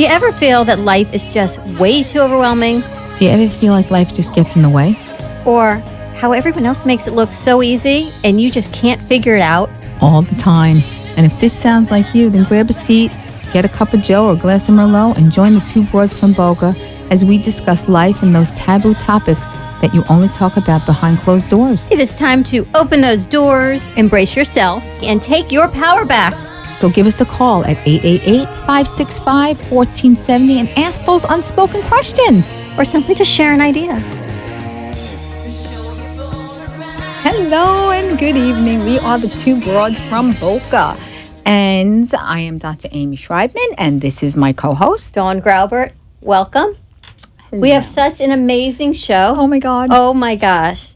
Do you ever feel that life is just way too overwhelming? Do you ever feel like life just gets in the way? Or how everyone else makes it look so easy and you just can't figure it out? All the time. And if this sounds like you, then grab a seat, get a cup of Joe or a glass of Merlot, and join the two broads from Boca as we discuss life and those taboo topics that you only talk about behind closed doors. It is time to open those doors, embrace yourself, and take your power back. So give us a call at 888-565-1470 and ask those unspoken questions. Or simply just share an idea. Hello and good evening. We are the two broads from Boca. And I am Dr. Amy Schreibman, and this is my co-host, Dawn Graubert. Welcome. Hello. We have such an amazing show. Oh my God. Oh my gosh.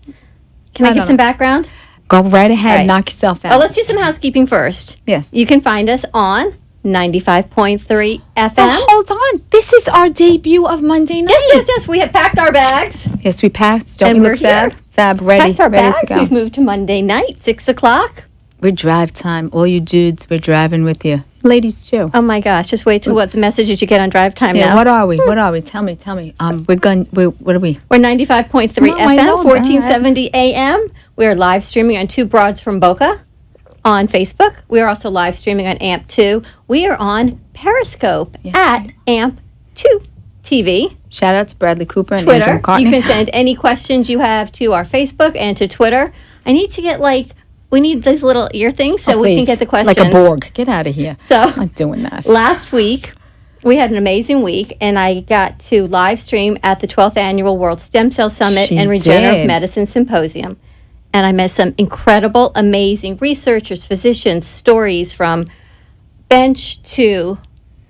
Can I give some background? Go right ahead. All right. Knock yourself out. Oh, let's do some housekeeping first. Yes. You can find us on 95.3 FM. Oh, hold on. This is our debut of Monday night. Yes. We have packed our bags. Yes, we packed. Don't And we we're look fab? here. Fab, ready. Packed our ready bags. to go. We've moved to Monday night, 6 o'clock. We're drive time. All you dudes, we're driving with you. Ladies, too. Oh my gosh. Just wait till what the messages you get on drive time Yeah, now. what are we? What are we? Tell me. What are we? We're 95.3 No, I FM, know 1470 AM. We are live streaming on Two Broads from Boca on Facebook. We are also live streaming on AMP2. We are on Periscope at AMP2 TV. Shout out to Bradley Cooper and Twitter. Andrew McCartney. You can send any questions you have to our Facebook and to Twitter. I need to get we need these little ear things so we can Please. get the questions. Like a Borg. Get out of here. So I'm not doing that. last week, we had an amazing week, and I got to live stream at the 12th Annual World Stem Cell Summit She and Regenerative did. Medicine Symposium. And I met some incredible, amazing researchers, physicians, stories from bench to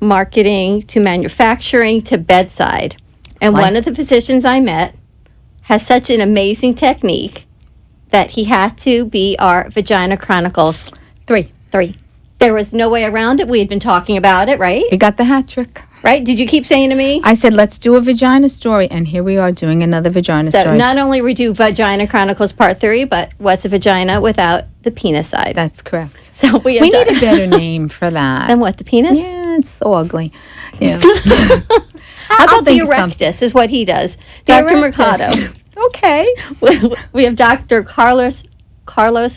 marketing to manufacturing to bedside. And Right. one of the physicians I met has such an amazing technique that he had to be our Vagina Chronicles 3. 3. There was no way around it. We had been talking about it, right? We got the hat trick. Right? Did you keep saying to me? I said, let's do a vagina story. And here we are doing another vagina So story. not only we do Vagina Chronicles Part 3, but what's a vagina without the penis side? That's correct. So we We need a better name for that. And what, the penis? Yeah, it's so ugly. Yeah. How I'll about the think of something. erectus is what he does. The Dr. erectus. Mercado. Okay. We have Dr. Carlos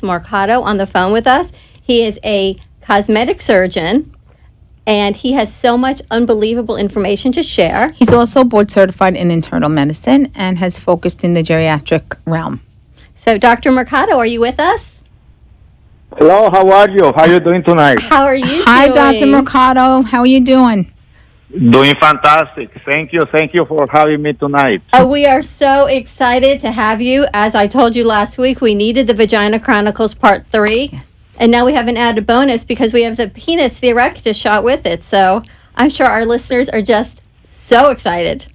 Mercado on the phone with us. He is a cosmetic surgeon, and he has so much unbelievable information to share. He's also board certified in internal medicine and has focused in the geriatric realm. So, Dr. Mercado, are you with us? Hello, how are you? How are you doing tonight? How are you Hi, doing? Dr. Mercado. How are you doing? Doing fantastic. Thank you for having me tonight. We are so excited to have you. As I told you last week, we needed the Vagina Chronicles Part 3. Yes. And now we have an added bonus because we have the penis, the erectus shot with it. So I'm sure our listeners are just so excited.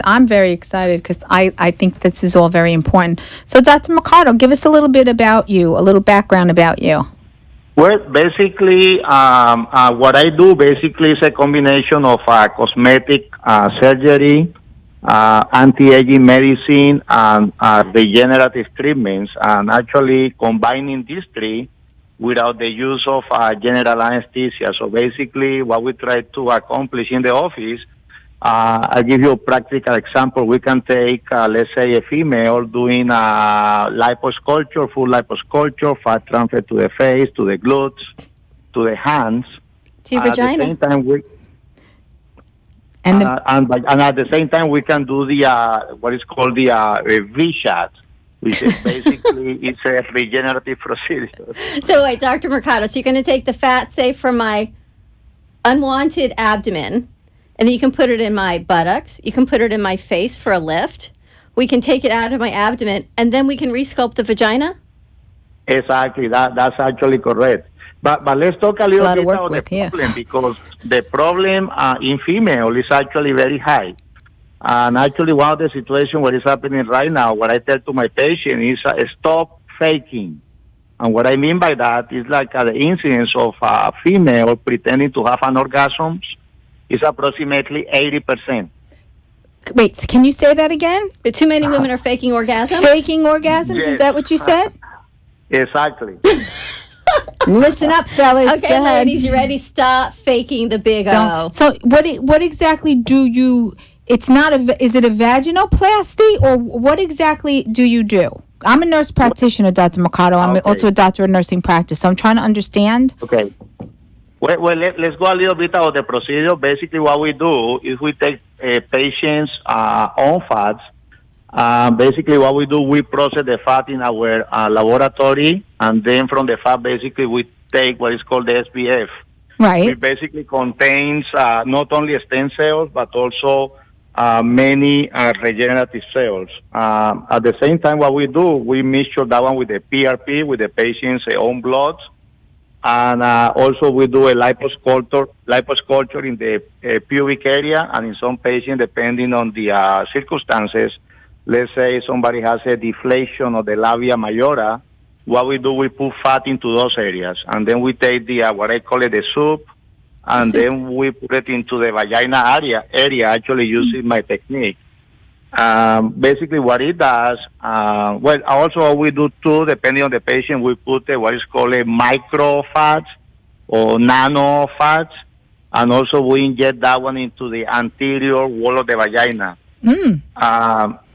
I'm very excited because I think this is all very important. So, Dr. Mercado, give us a little bit about you, a little background about you. Well, basically, what I do basically is a combination of cosmetic surgery, anti-aging medicine, and regenerative treatments, and actually combining these three without the use of general anesthesia. So basically, what we try to accomplish in the office, I'll give you a practical example. We can take, let's say, a female doing liposculpture, full liposculpture, fat transfer to the face, to the glutes, to the hands. To your vagina. At the same time, And and at the same time, we can do the what is called the V-shot, which is basically it's a regenerative procedure. So wait, Dr. Mercado, so you're going to take the fat, say, from my unwanted abdomen, and then you can put it in my buttocks. You can put it in my face for a lift. We can take it out of my abdomen, and then we can resculpt the vagina? Exactly, that's actually correct. But let's talk a little lot of bit work about with, the yeah. problem, because the problem in female is actually very high. And actually, one of the situations what is happening right now, what I tell to my patient is stop faking. And what I mean by that is like the incidence of a female pretending to have an orgasm is approximately 80%. wait, can you say that again? Too many women are faking orgasms? Faking orgasms? Yes. Is that what you said? Exactly. Listen up, fellas. Okay, Go ahead. ladies, you ready? Stop faking the big O. Don't. So what exactly do you? It's not a. Is it a vaginoplasty or what exactly do you do? I'm a nurse practitioner, Dr. Mercado. I'm also a doctor of nursing practice, so I'm trying to understand. Okay. Well, let's go a little bit about the procedure. Basically, what we do is we take patients' own fats. Basically, what we do, we process the fat in our laboratory, and then from the fat, basically, we take what is called the SBF. Right. It basically contains not only stem cells, but also many regenerative cells. At the same time, what we do, we mixture that one with the PRP, with the patient's own blood. And also we do a liposculpture in the pubic area, and in some patients, depending on the circumstances, let's say somebody has a deflation of the labia majora, what we do, we put fat into those areas, and then we take the what I call it the soup, and then we put it into the vagina area actually using my technique. Basically what it does, well, also we do too, depending on the patient, we put what is called a micro fats or nano fats, and also we inject that one into the anterior wall of the vagina.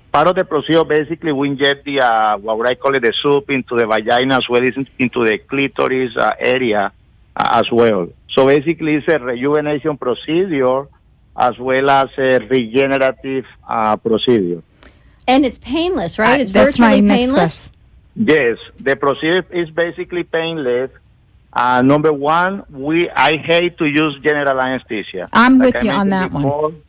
Part of the procedure, basically, we inject the, what I call it, the soup into the vagina as well as into the clitoris area as well. So basically, it's a rejuvenation procedure as well as a regenerative procedure. And it's painless, right? It's that's virtually my next painless. Yes, the procedure is basically painless. Number one, I hate to use general anesthesia. I'm with you on that one.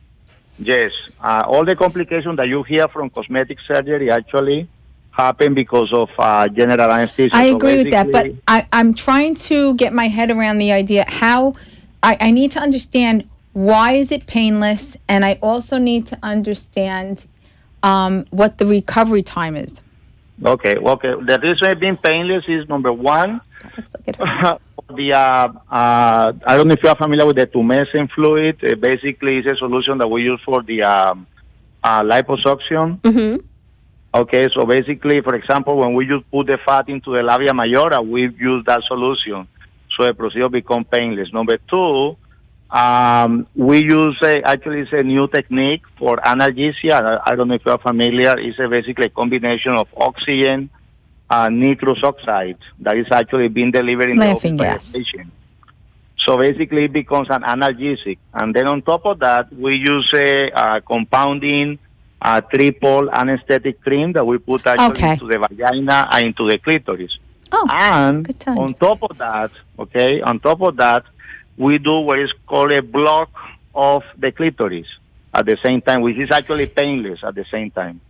Yes, all the complications that you hear from cosmetic surgery actually happen because of general anesthesia. I agree with that, but I'm trying to get my head around the idea how I need to understand why is it painless, and I also need to understand what the recovery time is. Okay. The reason it being painless is number one. I don't know if you are familiar with the tumescent fluid. Basically, it's a solution that we use for the liposuction. Mm-hmm. Okay, so basically, for example, when we just put the fat into the labia majora, we use that solution, so the procedure becomes painless. Number two, we use actually it's a new technique for analgesia. I don't know if you are familiar. It's basically a combination of oxygen nitrous oxide that is actually being delivered in laughing the gas. patient. So basically it becomes an analgesic. And then on top of that, we use a compounding triple anesthetic cream that we put actually into the vagina and into the clitoris. Oh, and good times. on top of that, we do what is called a block of the clitoris at the same time, which is actually painless at the same time.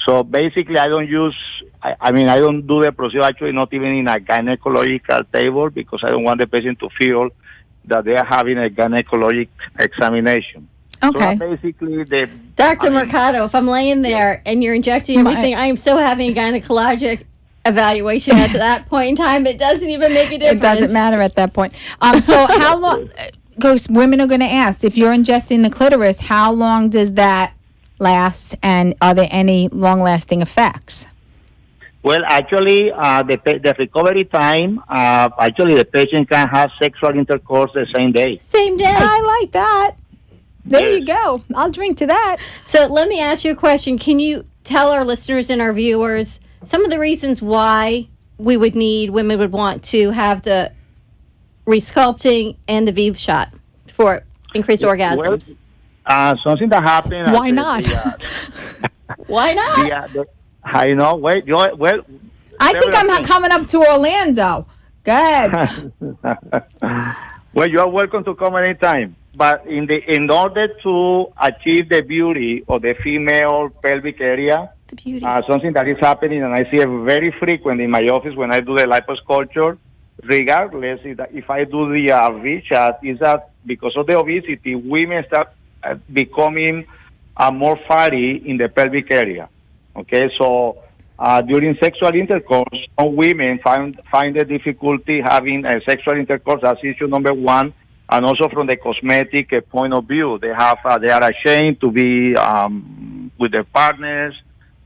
So basically, I don't do the procedure actually not even in a gynecological table because I don't want the patient to feel that they are having a gynecologic examination. Okay. So basically, Dr. Mercado, if I'm laying there and you're injecting everything, I am so having a gynecologic evaluation at that point in time. It doesn't even make a difference. It doesn't matter at that point. So how long? Because women are going to ask, if you're injecting the clitoris, how long does that last, and are there any long-lasting effects? Well, actually, the recovery time, actually, the patient can have sexual intercourse the same day. Same day. I like that. There you go. I'll drink to that. So let me ask you a question. Can you tell our listeners and our viewers some of the reasons why women would want to have the resculpting and the VIV shot for increased orgasms? Well, something that happened. Why not? Why not? I know. Well, I think I'm coming up to Orlando. Go ahead. Well, you are welcome to come anytime. But in order to achieve the beauty of the female pelvic area, something that is happening, and I see it very frequent in my office when I do the liposculpture, regardless if I do the V shot, is that because of the obesity, women start becoming more fatty in the pelvic area. Okay, so during sexual intercourse, some women find the difficulty having sexual intercourse. That's issue number one. And also from the cosmetic point of view, they are ashamed to be with their partners.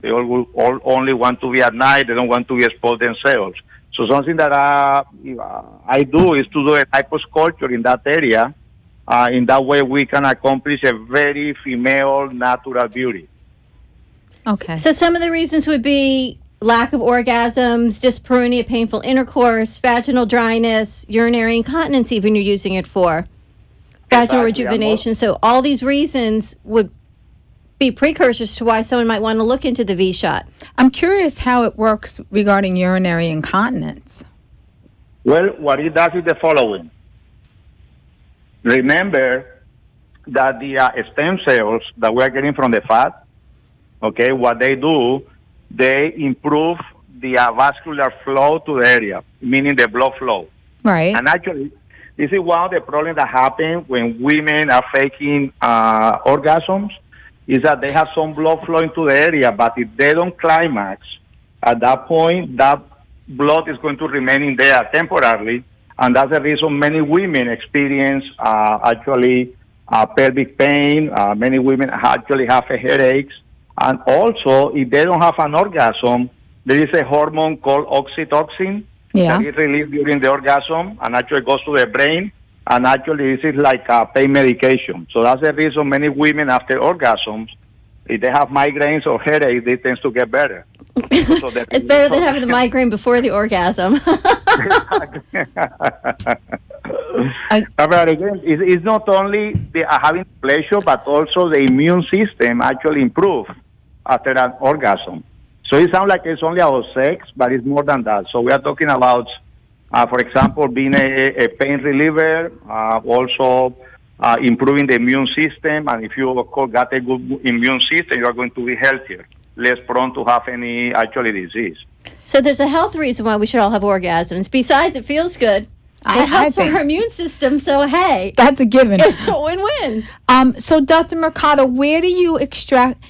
They all only want to be at night. They don't want to be exposed themselves. So something that I do is to do a type of sculpture in that area. In that way, we can accomplish a very female natural beauty. Okay. So some of the reasons would be lack of orgasms, dyspareunia, painful intercourse, vaginal dryness, urinary incontinence, even you're using it for. Vaginal rejuvenation. So all these reasons would be precursors to why someone might want to look into the V-shot. I'm curious how it works regarding urinary incontinence. Well, what it does is the following. Remember that the stem cells that we are getting from the fat, okay, what they do, they improve the vascular flow to the area, meaning the blood flow. Right. And actually, this is one of the problems that happen when women are faking orgasms, is that they have some blood flow into the area, but if they don't climax, at that point, that blood is going to remain in there temporarily, and that's the reason many women experience pelvic pain. Many women actually have headaches, and also if they don't have an orgasm, there is a hormone called oxytocin that is released during the orgasm and actually goes to the brain. And actually, this is like a pain medication. So that's the reason many women after orgasms, if they have migraines or headaches, they tend to get better. So it's better than having the migraine before the orgasm. But again, it's not only having pleasure, but also the immune system actually improves after an orgasm. So it sounds like it's only about sex, but it's more than that. So we are talking about, for example, being a pain reliever, also improving the immune system. And if you, of course, got a good immune system, you are going to be healthier, less prone to have any actually disease. So there's a health reason why we should all have orgasms. Besides, it feels good. It helps our immune system. So, hey. That's a given. It's a win-win. So, Dr. Mercado, where do you extract,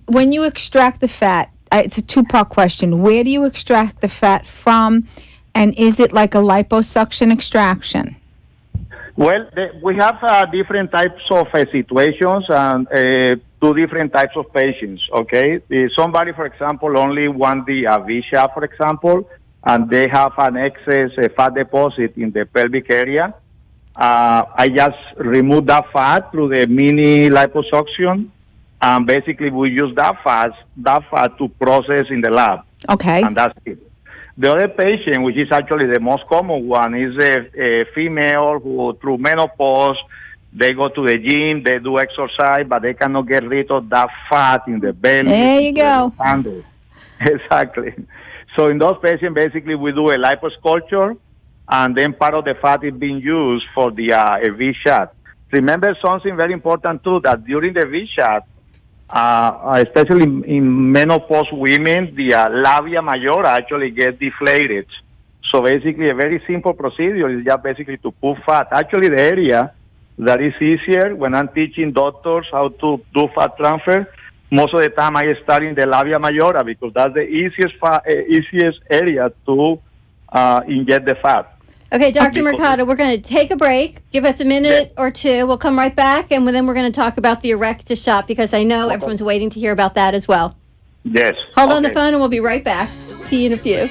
when you extract the fat, it's a two-part question. Where do you extract the fat from, and is it like a liposuction extraction? Well, we have different types of situations and two different types of patients, okay? Somebody, for example, only want the V-shap, for example, and they have an excess fat deposit in the pelvic area. I just remove that fat through the mini liposuction, and basically we use that fat to process in the lab. Okay. And that's it. The other patient, which is actually the most common one, is a female who, through menopause, they go to the gym, they do exercise, but they cannot get rid of that fat in the belly. There you go. Exactly. So in those patients, basically, we do a liposculpture, and then part of the fat is being used for the V-shot. Remember something very important, too, that during the V-shot, especially in menopause women, the labia majora actually gets deflated. So basically, a very simple procedure is just basically to put fat. Actually, the area that is easier when I'm teaching doctors how to do fat transfer, most of the time I start in the labia majora because that's the easiest area to inject the fat. Okay, Dr. Mercado, we're going to take a break. Give us a minute or two. We'll come right back, and then we're going to talk about the Erectus shot because I know everyone's waiting to hear about that as well. Yes. Hold on the phone, and we'll be right back. See you in a few.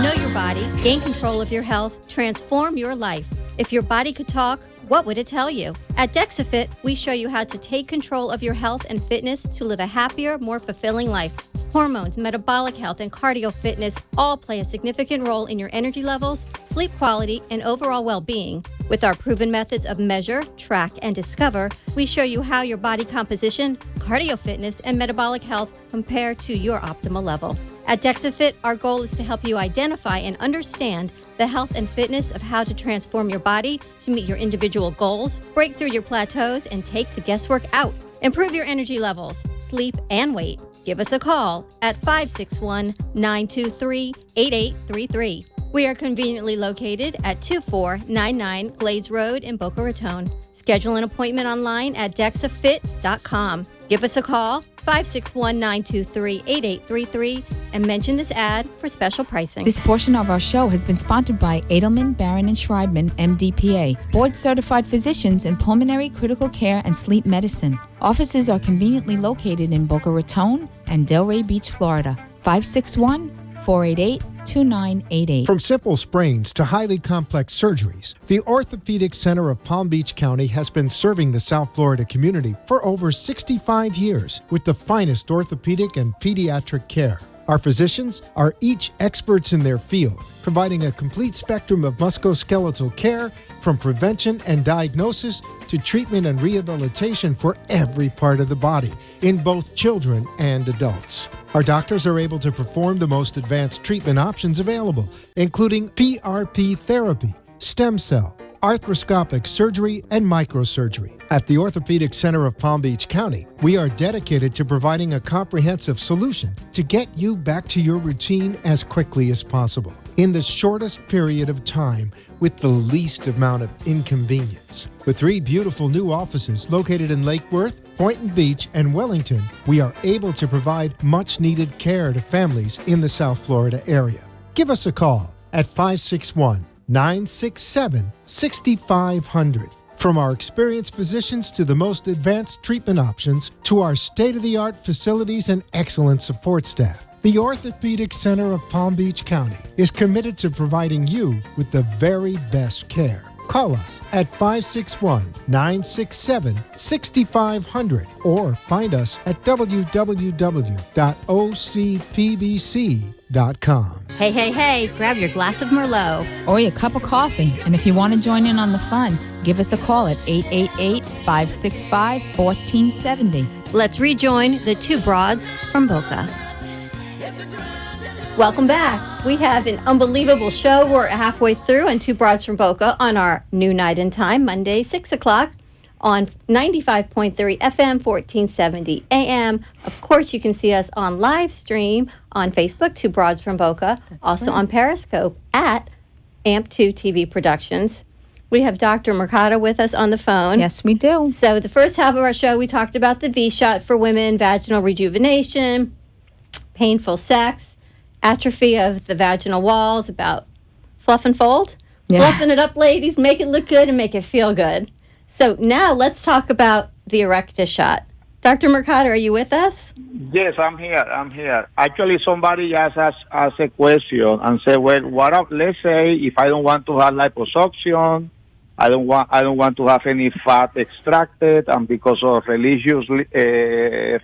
Know your body, gain control of your health, transform your life. If your body could talk, what would it tell you? At DexaFit, we show you how to take control of your health and fitness to live a happier, more fulfilling life. Hormones, metabolic health, and cardio fitness all play a significant role in your energy levels, sleep quality, and overall well-being. With our proven methods of measure, track, and discover, we show you how your body composition, cardio fitness, and metabolic health compare to your optimal level. At DexaFit, our goal is to help you identify and understand the health and fitness of how to transform your body to meet your individual goals, break through your plateaus, and take the guesswork out. Improve your energy levels, sleep, and weight. Give us a call at 561-923-8833. We are conveniently located at 2499 Glades Road in Boca Raton. Schedule an appointment online at DexaFit.com. Give us a call, 561-923-8833, and mention this ad for special pricing. This portion of our show has been sponsored by Edelman, Barron, and Schreibman, MD-PA, board-certified physicians in pulmonary, critical care, and sleep medicine. Offices are conveniently located in Boca Raton and Delray Beach, Florida. 561-488-2988. From simple sprains to highly complex surgeries, the Orthopedic Center of Palm Beach County has been serving the South Florida community for over 65 years with the finest orthopedic and pediatric care. Our physicians are each experts in their field, providing a complete spectrum of musculoskeletal care from prevention and diagnosis to treatment and rehabilitation for every part of the body in both children and adults. Our doctors are able to perform the most advanced treatment options available, including PRP therapy, stem cell, arthroscopic surgery, and microsurgery. At the Orthopedic Center of Palm Beach County, we are dedicated to providing a comprehensive solution to get you back to your routine as quickly as possible, in the shortest period of time, with the least amount of inconvenience. With 3 beautiful new offices located in Lake Worth, Boynton Beach, and Wellington, we are able to provide much-needed care to families in the South Florida area. Give us a call at 561-967-6500. From our experienced physicians to the most advanced treatment options to our state-of-the-art facilities and excellent support staff, the Orthopedic Center of Palm Beach County is committed to providing you with the very best care. Call us at 561-967-6500 or find us at www.ocpbc.com. Hey, grab your glass of Merlot. Or your cup of coffee. And if you want to join in on the fun, give us a call at 888-565-1470. Let's rejoin the 2 broads from Boca. Welcome back. We have an unbelievable show. We're halfway through, and 2 broads from Boca on our new night and time, Monday, 6 o'clock on 95.3 FM, 1470 AM. Of course, you can see us on live stream on Facebook, 2 Broads from Boca. That's also right. On Periscope at AMP2 TV Productions. We have Dr. Mercado with us on the phone. Yes, we do. So the first half of our show, we talked about the V-shot for women, vaginal rejuvenation, painful sex, atrophy of the vaginal walls, about fluff and fold. Yeah. Fluffing it up, ladies, make it look good and make it feel good. So now let's talk about the Erectus shot. Dr. Mercado, are you with us? Yes, I'm here. Actually, somebody asked a question and said, well, let's say if I don't want to have liposuction, I don't want to have any fat extracted, and because of religious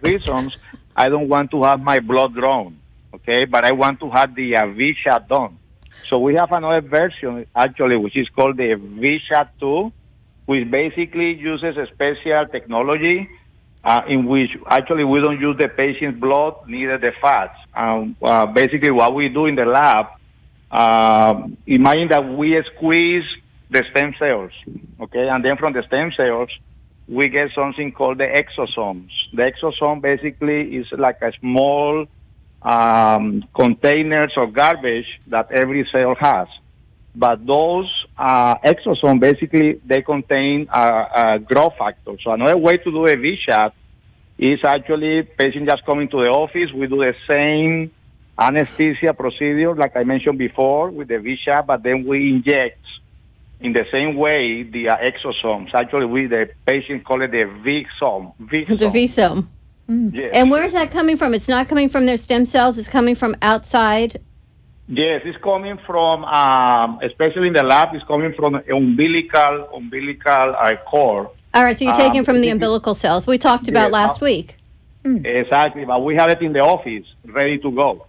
reasons, I don't want to have my blood drawn, okay? But I want to have the V-shot done. So we have another version, actually, which is called the V-shot 2, which basically uses a special technology in which actually we don't use the patient's blood, neither the fats. Basically what we do in the lab, imagine that we squeeze the stem cells, okay? And then from the stem cells, we get something called the exosomes. The exosome basically is like a small containers of garbage that every cell has. But those exosomes, basically, they contain growth factors. So another way to do a V-shot is actually patient just coming to the office. We do the same anesthesia procedure, like I mentioned before, with the V-shot, but then we inject in the same way the exosomes. Actually, the patient call it the V-some. The V-some. Mm. Yes. And where is that coming from? It's not coming from their stem cells. It's coming from outside. Yes, it's coming from, especially in the lab, it's coming from umbilical core. All right, so you're taking from the umbilical cells we talked about last week. Exactly, but we have it in the office, ready to go.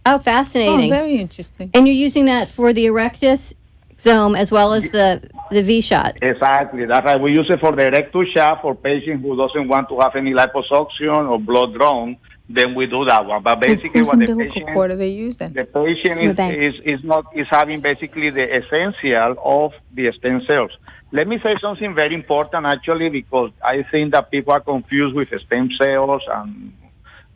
Oh, fascinating. Oh, very interesting. And you're using that for the Erectus Zome as well as the V-shot. Exactly, that's right. We use it for the Erectus shot for patients who doesn't want to have any liposuction or blood drawn. Then we do that one. But basically, what the patient cord are they using? The patient is having basically the essential of the stem cells. Let me say something very important, actually, because I think that people are confused with stem cells and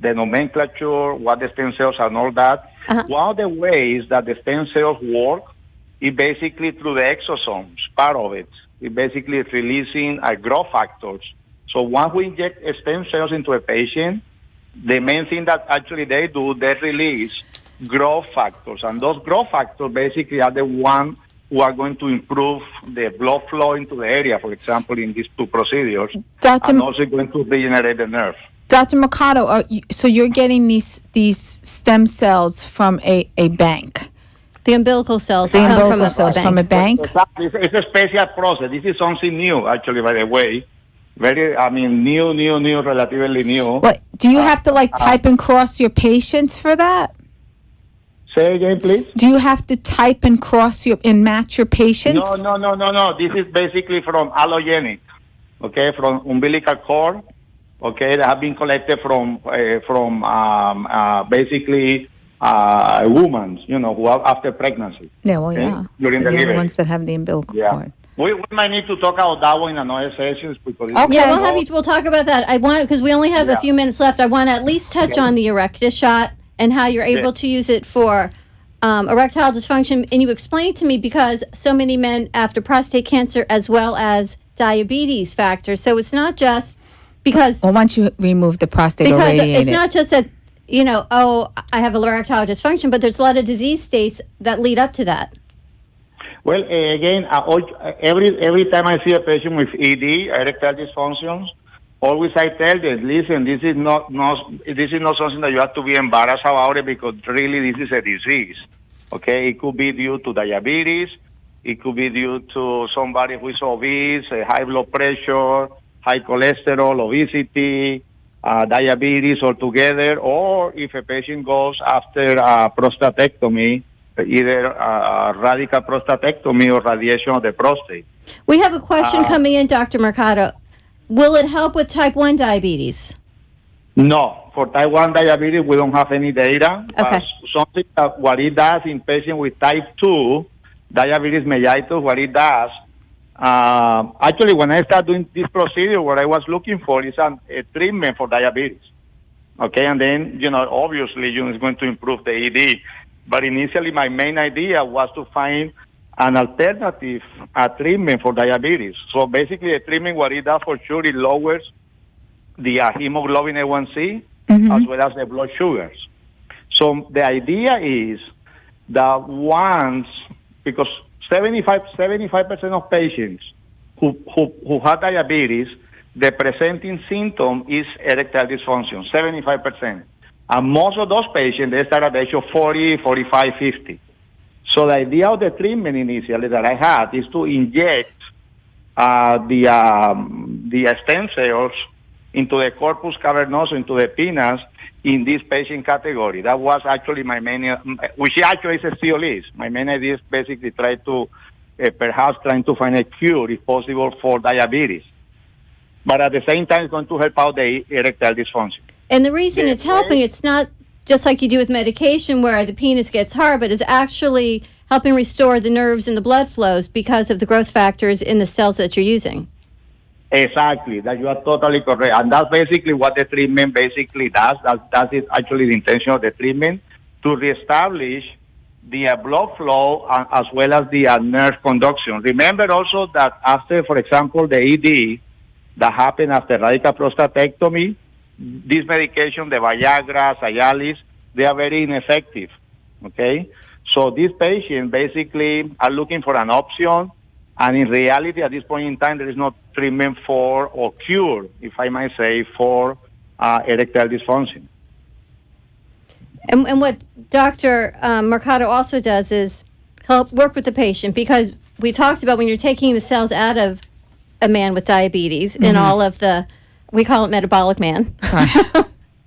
the nomenclature, what the stem cells are, and all that. Uh-huh. One of the ways that the stem cells work is basically through the exosomes. Part of it is basically releasing growth factors. So once we inject stem cells into a patient, the main thing that actually they do, they release growth factors. And those growth factors basically are the ones who are going to improve the blood flow into the area, for example, in these 2 procedures, and also going to regenerate the nerve. Dr. Mercado, so you're getting these stem cells from a bank. The umbilical cells The come from umbilical a cells bank. from a bank? It's a special process. This is something new, actually, by the way. New, relatively new. What, do you have to type and cross your patients for that? Say again, please. Do you have to type and cross and match your patients? No. This is basically from allogenic, okay, from umbilical cord, okay, that have been collected from basically women, who are after pregnancy. Yeah, well, okay, yeah. during They're the delivery. ones that have the umbilical cord. We might need to talk about that one in another session because Okay. Yeah, we'll talk about that. I want, because we only have a few minutes left, I want to at least touch on the Erectus shot and how you're able to use it for erectile dysfunction. And you explained to me because so many men after prostate cancer as well as diabetes factors. So it's not just because... Well, once you remove the prostate or because radiate it's not just that, I have erectile dysfunction, but there's a lot of disease states that lead up to that. Well, again, every time I see a patient with ED, erectile dysfunctions, always I tell them, listen, this is not something that you have to be embarrassed about it because really this is a disease. Okay, it could be due to diabetes, it could be due to somebody who is obese, high blood pressure, high cholesterol, obesity, diabetes altogether, or if a patient goes after prostatectomy, either radical prostatectomy or radiation of the prostate. We have a question coming in, Dr. Mercado. Will it help with type 1 diabetes? No. For type 1 diabetes, we don't have any data. Okay. Something that what it does in patients with type 2 diabetes mellitus, what it does, actually, when I started doing this procedure, what I was looking for is a treatment for diabetes. Okay, and then, obviously, it's going to improve the ED. But initially, my main idea was to find an alternative treatment for diabetes. So basically, a treatment, what it does for sure, it lowers the hemoglobin A1C as well as the blood sugars. So the idea is that once, because 75% of patients who have diabetes, the presenting symptom is erectile dysfunction, 75%. And most of those patients, they start at the age of 40, 45, 50. So the idea of the treatment initially that I had is to inject the stem cells into the corpus cavernosus, into the penis, in this patient category. That was actually my main, which actually still is. My main idea is basically trying to find a cure, if possible, for diabetes. But at the same time, it's going to help out the erectile dysfunction. And the reason it's helping, it's not just like you do with medication where the penis gets hard, but it's actually helping restore the nerves and the blood flows because of the growth factors in the cells that you're using. Exactly. That you are totally correct. And that's basically what the treatment basically does. That is actually the intention of the treatment, to reestablish the blood flow as well as the nerve conduction. Remember also that after, for example, the ED that happened after radical prostatectomy, this medication, the Viagra, Cialis, they are very ineffective, okay? So these patients basically are looking for an option, and in reality, at this point in time, there is no treatment for, or cure, if I might say, for erectile dysfunction. And what Dr. Mercado also does is help work with the patient, because we talked about when you're taking the cells out of a man with diabetes and all of the, we call it metabolic man.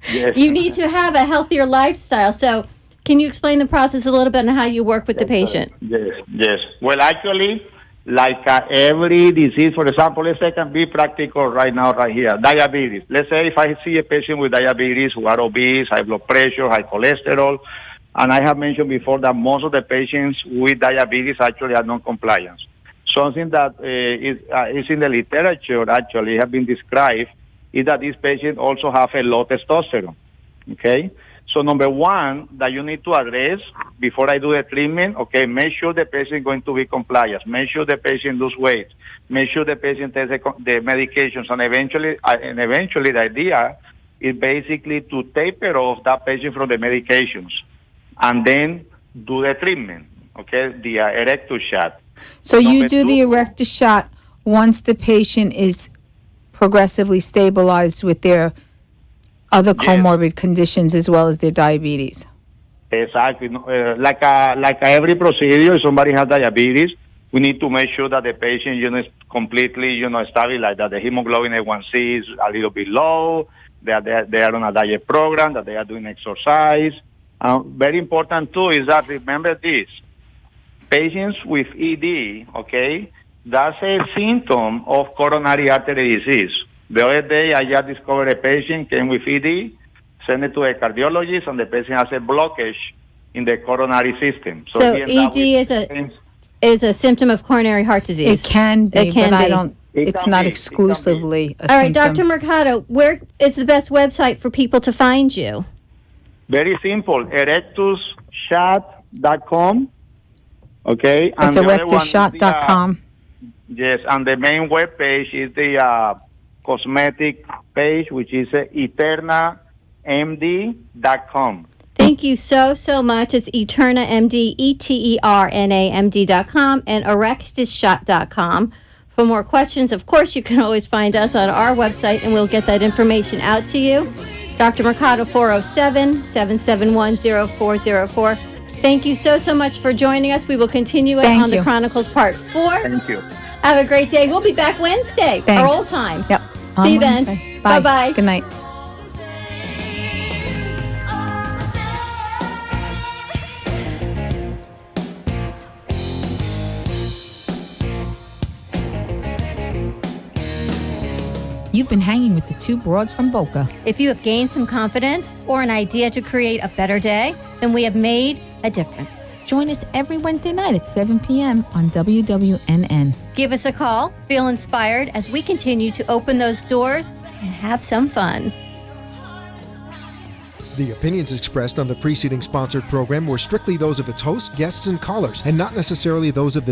Yes. You need to have a healthier lifestyle. So can you explain the process a little bit and how you work with the patient? Yes. Well, actually, like every disease, for example, let's say I can be practical right now, right here, diabetes. Let's say if I see a patient with diabetes who are obese, high blood pressure, high cholesterol, and I have mentioned before that most of the patients with diabetes actually are non-compliant. Something that is in the literature actually have been described is that these patients also have a low testosterone, okay? So number one that you need to address before I do the treatment, okay, make sure the patient is going to be compliant, make sure the patient lose weight, make sure the patient takes the medications, and eventually the idea is basically to taper off that patient from the medications and then do the treatment, okay, the Erectus shot. So you do the Erectus shot once the patient is progressively stabilized with their other Yes. comorbid conditions as well as their diabetes. Exactly. No, like every procedure, if somebody has diabetes, we need to make sure that the patient, is completely, stabilized, that the hemoglobin A1C is a little bit low, that they are on a diet program, that they are doing exercise. Very important too is that remember this: patients with ED, okay, that's a symptom of coronary artery disease. The other day, I just discovered a patient came with ED, sent it to a cardiologist, and the patient has a blockage in the coronary system. So he ended up ED with- is a symptom of coronary heart disease. It can be, It can but be. I don't. It It's can not be. It can be. exclusively a All right, symptom. Dr. Mercado, where is the best website for people to find you? Very simple, erectusshot.com, okay? It's the other one is erectusshot.com. Yes, and the main web page is the cosmetic page, which is eternamd.com. Thank you so much. It's EternaMD, ETERNAMD.com and erectusshot.com. For more questions, of course, you can always find us on our website, and we'll get that information out to you. Dr. Mercado, 407-771-0404. Thank you so much for joining us. We will continue it Thank on the you. Chronicles Part 4. Thank you. Have a great day. We'll be back Wednesday, our Thanks. old time. Yep. See you On then. Wednesday. Bye-bye. Good night. You've been hanging with the two broads from Boca. If you have gained some confidence or an idea to create a better day, then we have made a difference. Join us every Wednesday night at 7 p.m. on WWNN. Give us a call, feel inspired as we continue to open those doors and have some fun. The opinions expressed on the preceding sponsored program were strictly those of its hosts, guests, and callers, and not necessarily those of the